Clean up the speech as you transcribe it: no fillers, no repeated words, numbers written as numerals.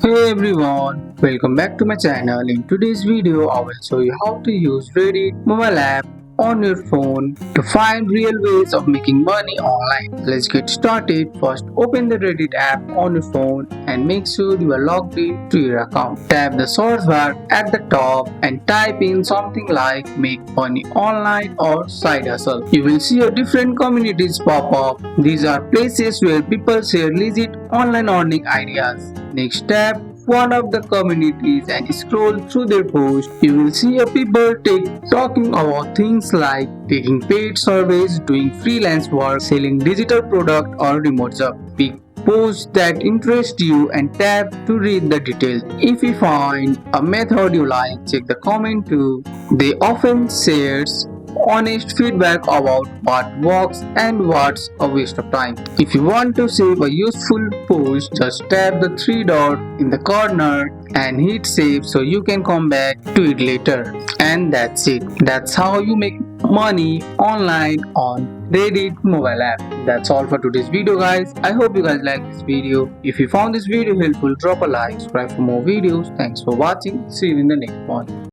Hey everyone, welcome back to my channel. In today's video, I will show you how to use Reddit mobile app on your phone to find real ways of making money online. Let's get started. First, open the Reddit app on your phone and make sure you are logged in to your account. Tap the search bar at the top and type in something like make money online or side hustle. You will see a different communities pop up. These are places where people share legit online earning ideas. Next, tap one of the communities and scroll through their posts. You will see a people talking about things like taking paid surveys, doing freelance work, selling digital product or remote job. Pick posts that interest you and tap to read the details. If you find a method you like, check the comment too. They often shares honest feedback about what works and what's a waste of time. If you want to save a useful post, just tap the three dot in the corner and hit save so you can come back to it later. And that's it. That's how you make money online on Reddit mobile app. That's all for today's video guys. I hope you guys like this video. If you found this video helpful, drop a like, subscribe for more videos. Thanks for watching. See you in the next one.